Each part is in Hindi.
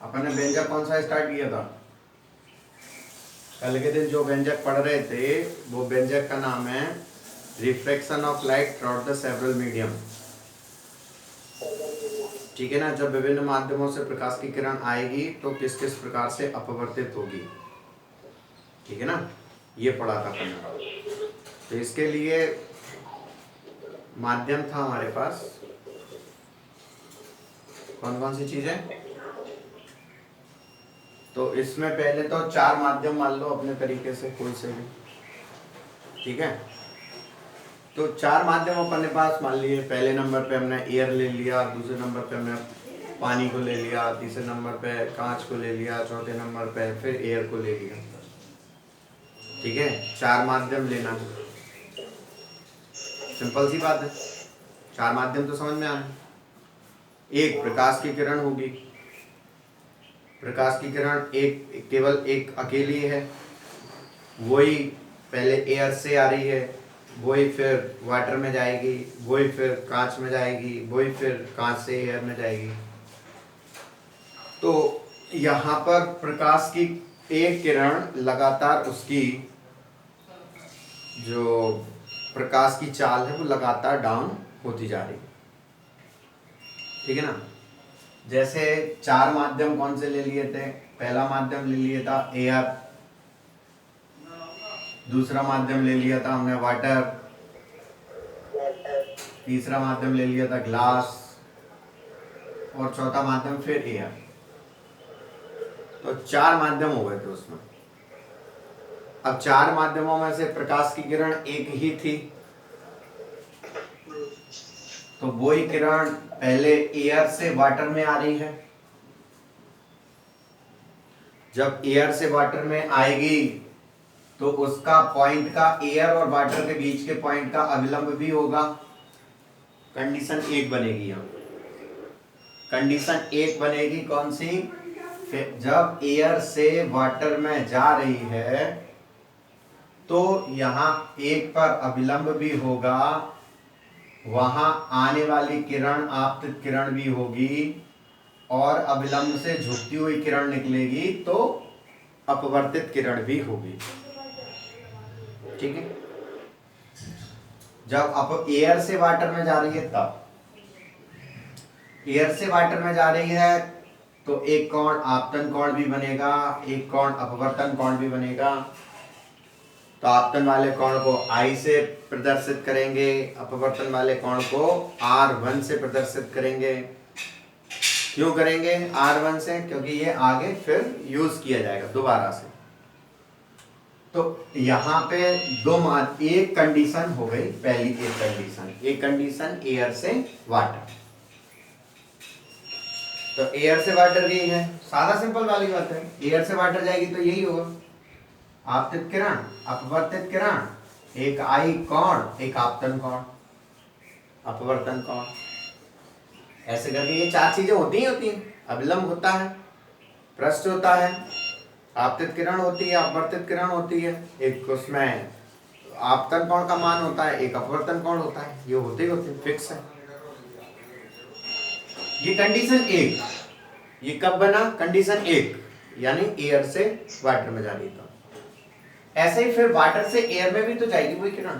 अपन ने व्यंजक कौन सा स्टार्ट किया था? कल के दिन जो व्यंजक पढ़ रहे थे वो व्यंजक का नाम है reflection of light through the several medium. ठीक है ना। जब विभिन्न माध्यमों से प्रकाश की किरण आएगी तो किस किस प्रकार से अपवर्तित होगी। ठीक है ना, ये पढ़ा था अपन ने। तो इसके लिए माध्यम था हमारे पास कौन कौन सी चीजें। तो इसमें पहले तो 4 माध्यम मान लो अपने तरीके से कोई से भी। ठीक है, तो 4 माध्यम अपने पास मान लिए। पहले नंबर पे हमने एयर ले लिया, दूसरे नंबर पे हमने पानी को ले लिया, तीसरे नंबर पे कांच को ले लिया, चौथे नंबर पे फिर एयर को ले लिया। ठीक है, 4 माध्यम लेना है, सिंपल सी बात है। 4 माध्यम तो समझ में आए। एक प्रकाश की किरण होगी, प्रकाश की किरण एक केवल एक अकेली है, वही पहले एयर से आ रही है, वही फिर वाटर में जाएगी, वही फिर कांच में जाएगी, वही फिर कांच से एयर में जाएगी। तो यहाँ पर प्रकाश की एक किरण लगातार उसकी जो प्रकाश की चाल है वो लगातार डाउन होती जा रही है। ठीक है ना। जैसे 4 माध्यम कौन से ले लिए थे? पहला माध्यम ले लिया था एयर, दूसरा माध्यम ले लिया था हमने वाटर, तीसरा माध्यम ले लिया था ग्लास और चौथा माध्यम फिर एयर। तो 4 माध्यम हो गए थे उसमें। अब 4 माध्यमों में से प्रकाश की किरण एक ही थी, तो वही किरण पहले एयर से वाटर में आ रही है। जब एयर से वाटर में आएगी तो उसका पॉइंट का एयर और वाटर के बीच के पॉइंट का अविलंब भी होगा। कंडीशन 1 बनेगी यहाँ। कंडीशन 1 बनेगी कौन सी? जब एयर से वाटर में जा रही है तो यहाँ 1 पर अविलंब भी होगा, वहां आने वाली किरण आपतित किरण भी होगी और अविलंब से झुकती हुई किरण निकलेगी तो अपवर्तित किरण भी होगी। ठीक है, जब अब एयर से वाटर में जा रही है तब एयर से वाटर में जा रही है तो एक कोण आपतन कोण भी बनेगा, एक कोण अपवर्तन कोण भी बनेगा। तो आपतन वाले कोण को I से प्रदर्शित करेंगे, अपवर्तन वाले कोण को R1 से प्रदर्शित करेंगे। क्यों करेंगे R1 से? क्योंकि ये आगे फिर यूज किया जाएगा दोबारा से। तो यहाँ पे एक कंडीशन हो गई, पहली एक कंडीशन एयर से वाटर। तो एयर से वाटर गई है, सादा सिंपल वाली बात है। एयर से वाटर जाएगी तो यही होगा, आपतित किरण, अपवर्तित किरण, एक आई कोण, एक आपतन कोण, अपवर्तन कोण। ऐसे करके ये 4 चीजें होती हैं। अविलंब होता है, पृष्ठ होता है, आपतित किरण होती है, अपवर्तित किरण होती है, एक उसमें आपतन कोण का मान होता है, एक अपवर्तन कोण होता है। ये होते फिक्स है। ये कंडीशन 1। ये कब बना? कंडीशन 1, यानी एयर से वाटर में जा रही था। ऐसे ही फिर वाटर से एयर में भी तो जाएगी वही किरण।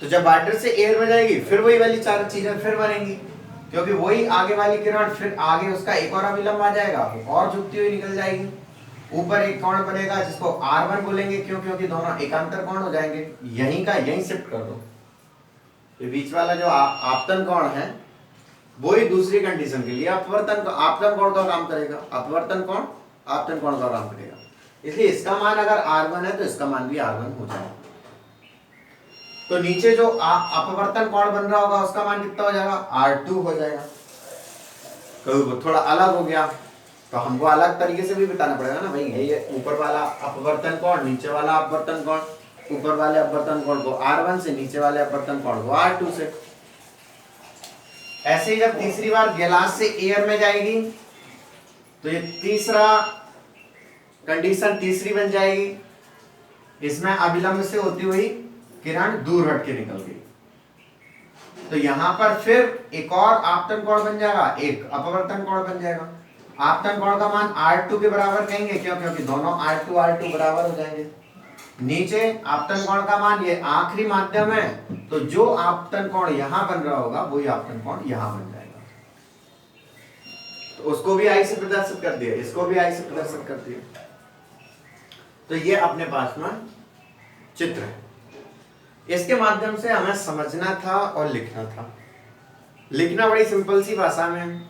तो जब वाटर से एयर में जाएगी फिर वही वाली 4 चीजें फिर बनेंगी, क्योंकि वही आगे वाली किरण फिर आगे उसका एक और अविलंब आ जाएगा और झुकती हुई निकल जाएगी। ऊपर एक कोण बनेगा जिसको R1 बोलेंगे, क्यों? क्योंकि दोनों एकांतर कोण हो जाएंगे। यहीं का यहीं शिफ्ट कर दो। ये बीच वाला जो आपतन कोण है वो ही दूसरी कंडीशन के लिए अपवर्तन आपतन कोण का काम करेगा, अपवर्तन कोण आपतन कोण का काम करेगा। इसलिए इसका मान अगर R1 है तो इसका मान भी R1 हो जाएगा। तो नीचे जो अपवर्तन कोण बन रहा होगा उसका मान कितना हो जाएगा? R2 हो जाएगा। कभी थोड़ा अलग हो गया तो हमको अलग तरीके से भी बताना पड़ेगा ना भाई। ये ऊपर वाला अपवर्तन कोण, नीचे वाला अपवर्तन कोण, ऊपर वाले अपवर्तन कोण को R1 से, नीचे वाले अपवर्तन कोण को R2 से। ऐसे ही जब तीसरी बार गिलास से एयर में जाएगी तो ये तीसरा कंडीशन तीसरी बन जाएगी। इसमें अविलंब से होती हुई किरण दूर हट के निकल गई। तो यहां पर फिर एक और आपतन कोण बन जाएगा, एक अपवर्तन कोण बन जाएगा। आपतन कोण का मान R2 के बराबर कहेंगे, क्यों? क्योंकि दोनों R2 बराबर हो जाएंगे। नीचे आपतन कोण का मान, ये आखिरी माध्यम है, तो जो आपतन कोण यहां बन रहा होगा वही आपतन कोण यहां बन जाएगा। तो उसको भी आई से प्रदर्शित कर दिया, इसको भी आई से प्रदर्शित कर दिया। तो ये अपने पास में चित्र है, इसके माध्यम से हमें समझना था और लिखना था। लिखना बड़ी सिंपल सी भाषा में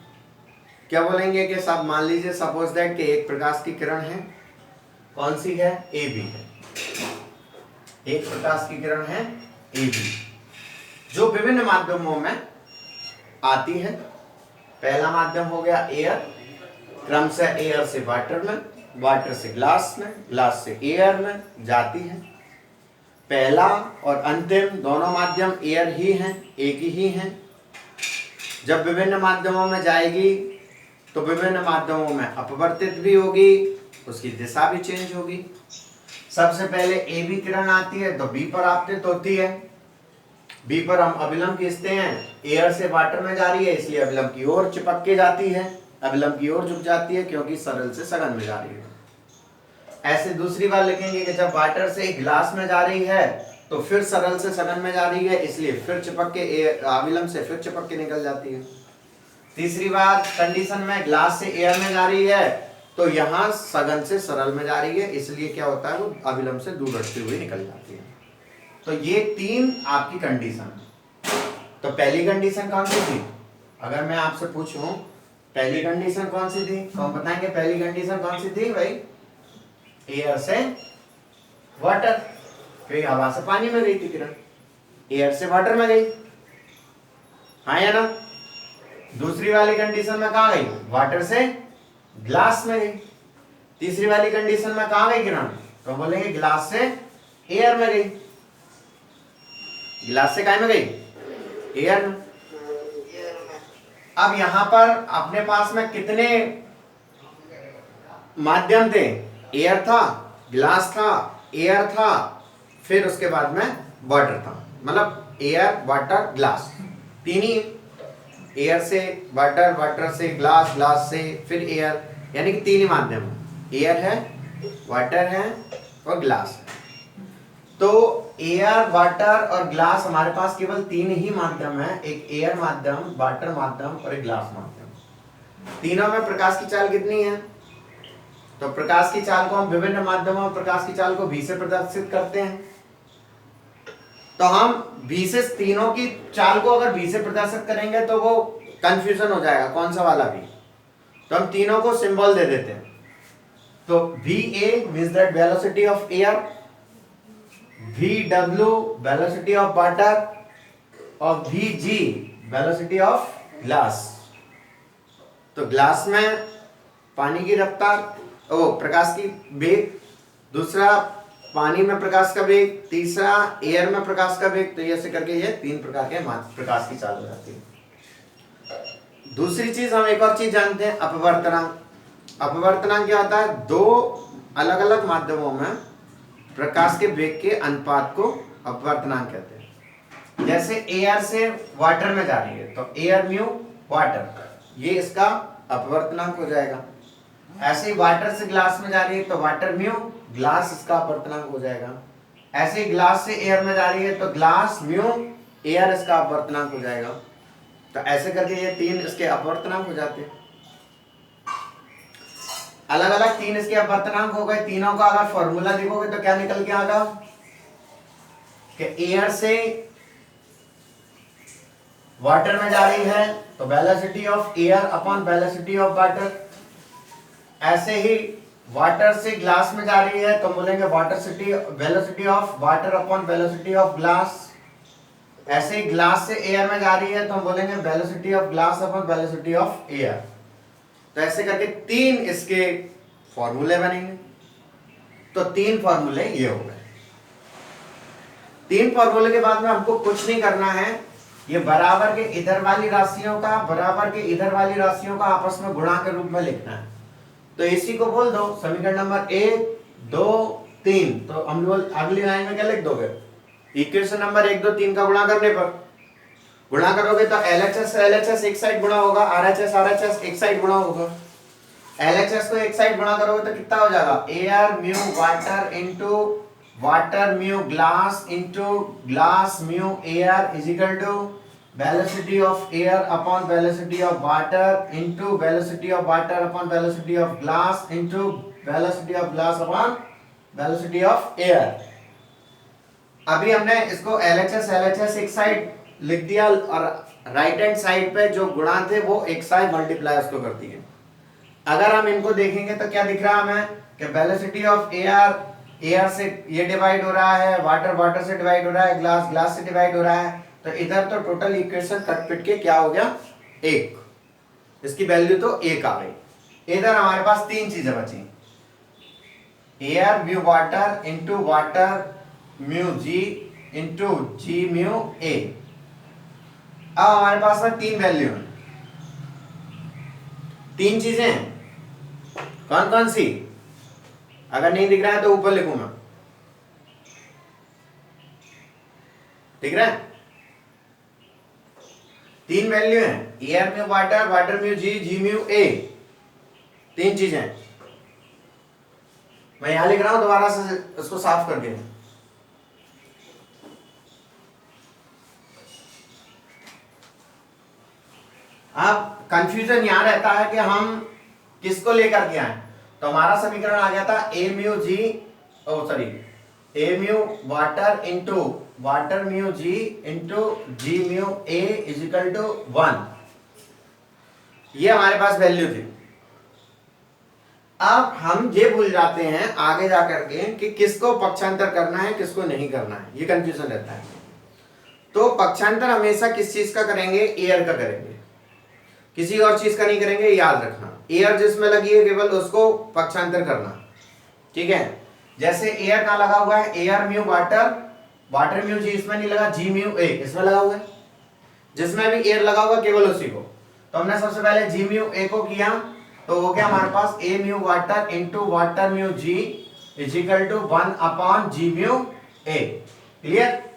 क्या बोलेंगे कि सब मान लीजिए सपोज दैट कि एक प्रकाश की किरण है, कौन सी है? AB है। एक प्रकाश की किरण है AB, जो विभिन्न माध्यमों में आती है। पहला माध्यम हो गया एयर, क्रम से एयर से वाटर में, वाटर से ग्लास में, ग्लास से एयर में जाती है। पहला और अंतिम दोनों माध्यम एयर ही हैं, एक ही हैं। जब विभिन्न माध्यमों में जाएगी तो विभिन्न माध्यमों में अपवर्तित भी होगी, उसकी दिशा भी चेंज होगी। सबसे पहले AB किरण आती है तो B पर आपतित होती है। B पर हम अभिलंब खींचते हैं, एयर से वाटर में जा रही है इसलिए अभिलंब की ओर चिपक के जाती है, अभिलंब की ओर झुक जाती है क्योंकि सरल से सघन में जा रही है। ऐसे दूसरी बार लिखेंगे कि जब वाटर से ग्लास में जा रही है तो फिर सरल से सघन में जा रही है, इसलिए फिर चिपक के अभिलंब से फिर चिपक के निकल जाती है। तीसरी बार कंडीशन में ग्लास से एयर में जा रही है तो यहाँ सघन से सरल में जा रही है, इसलिए क्या होता है वो अभिलंब से दूर हटती हुई निकल जाती है। तो ये तीन आपकी कंडीशन। तो पहली कंडीशन कौन सी थी? अगर मैं आपसे पूछूं पहली कंडीशन कौन सी थी तो हम बताएंगे पहली कंडीशन कौन सी थी भाई? एयर से वाटर, क्योंकि हवा से पानी में गई थी किरण, एयर से वाटर में गई, हाँ या ना? दूसरी वाली कंडीशन में कहां गई? वाटर से ग्लास में गई। तीसरी वाली कंडीशन में कहां गई किरण? तो बोलेंगे ग्लास से एयर में गई। ग्लास से काय में गई? एयर में। अब यहां पर अपने पास में कितने माध्यम थे? एयर था, ग्लास था, एयर था, फिर उसके बाद में वाटर था। मतलब एयर, वाटर, ग्लास, तीन ही। एयर से वाटर, वाटर से ग्लास, ग्लास से फिर एयर, यानी कि तीन ही माध्यम है। एयर है, वाटर है और ग्लास है। तो एयर, वाटर और ग्लास हमारे पास केवल तीन ही माध्यम है, एक एयर माध्यम, वाटर माध्यम और एक ग्लास माध्यम। तीनों में प्रकाश की चाल कितनी है? तो प्रकाश की चाल को हम विभिन्न माध्यमों में प्रकाश की चाल को V से प्रदर्शित करते हैं। तो हम V से तीनों की चाल को अगर V से प्रदर्शित करेंगे तो वो कंफ्यूजन हो जाएगा कौन सा वाला V, तो हम तीनों को सिंबल दे देते हैं। तो VA means that velocity of air, VW velocity of water और VG velocity of glass। तो ग्लास में पानी की रफ्तार, प्रकाश की वेग, दूसरा पानी में प्रकाश का वेग, तीसरा एयर में प्रकाश का वेग। तो ऐसे करके ये तीन प्रकार के प्रकाश की चाल हो जाती है। दूसरी चीज हम एक और चीज जानते हैं, अपवर्तनांक। अपवर्तनांक क्या होता है? दो अलग अलग माध्यमों में प्रकाश के वेग के अनुपात को अपवर्तनांक कहते हैं। जैसे एयर से वाटर में जा रही है तो एयर म्यू वाटर, ये इसका अपवर्तनांक हो जाएगा। ऐसे ही वाटर से ग्लास में जा रही है तो वाटर म्यू ग्लास, इसका अपवर्तनांक हो जाएगा। ऐसे ही ग्लास से एयर में जा रही है तो ग्लास म्यू एयर, इसका अपवर्तनांक हो जाएगा। तो ऐसे करके ये तीन इसके अपवर्तनांक हो जाते हैं। अलग अलग तीन इसके अपवर्तनांक हो गए। तीनों का अगर फॉर्मूला देखोगे तो क्या निकल के आएगा कि एयर से वाटर में जा रही है तो velocity of air upon velocity of water. ऐसे ही वाटर से ग्लास में जा रही है तो बोलेंगे velocity of water upon velocity of glass. ऐसे ही ग्लास से एयर में जा रही है तो हम बोलेंगे velocity of glass upon velocity of air. तो ऐसे करके तीन इसके फॉर्मूले बनेंगे। तो तीन फॉर्मूले ये हो गए। तीन फॉर्मूले के बाद में हमको कुछ नहीं करना है, ये बराबर के इधर वाली राशियों का बराबर के इधर वाली राशियों का आपस में गुणा के रूप में लिखना है। तो इसी को बोल दो समीकरण नंबर 1, 2, 3। तो हम लोग अगली लाइन में क्या लिख दोगे? इक्वेशन नंबर 1, 2, 3 का गुणा करने पर गुणा करोगे तो LHS से LHS एक साइड गुणा होगा, RHS RHS एक साइड गुणा होगा। LHS को एक साइड गुणा करोगे तो कितना हो जाएगा, air mu water into water mu glass into glass mu air is equal to velocity of air upon velocity of water into velocity of water upon velocity of glass into velocity of glass upon velocity of air. अभी हमने इसको LHS एक साइड लिख दिया और राइट हैंड साइड पे जो गुणा थे वो एक साइड मल्टीप्लाई उसको कर दिए। अगर हम इनको देखेंगे तो क्या दिख रहा है हमें कि वेलोसिटी ऑफ एयर से ये डिवाइड हो रहा है, वाटर से डिवाइड हो रहा है, ग्लास से डिवाइड हो रहा है, तो इधर तो टोटल इक्वेशन कट पिट के क्या हो गया, 1। इसकी वैल्यू तो 1 आ गई। इधर हमारे पास 3 चीजें बची, air mu water into water mu G into G mu A. अब हमारे पास में 3 वैल्यू है, 3 चीजें हैं। कौन कौन सी, अगर नहीं दिख रहा है तो ऊपर लिखूं मैं, दिख रहा है? 3 वैल्यू है, air mu water, water mu G, G mu A, 3 चीजें। मैं यहां लिख रहा हूं दोबारा से इसको साफ करके। अब कंफ्यूजन यहां रहता है कि हम किसको लेकर के आए, तो हमारा समीकरण आ गया था A mu G, A mu water into water mu G into G mu A is equal to 1। ये हमारे पास वैल्यू थी। अब हम ये भूल जाते हैं आगे जाकर के कि किसको पक्षांतर करना है किसको नहीं करना है, ये कंफ्यूजन रहता है। तो पक्षांतर हमेशा किस चीज का करेंगे, एयर का करेंगे, किसी और चीज का नहीं करेंगे, याद रखना। एयर जिसमें लगी है केवल उसको पक्षांतर करना, ठीक है। जैसे एयर कहां लगा हुआ है, air mu water, water mu G इसमें नहीं लगा, जी म्यू ए इसमें लगा हुआ है, जिसमें भी एयर लगा हुआ केवल उसी को। तो हमने सबसे पहले जी म्यू ए को किया, तो हो गया हमारे पास A mu water into water mu G is equal to 1 upon G mu A. Clear?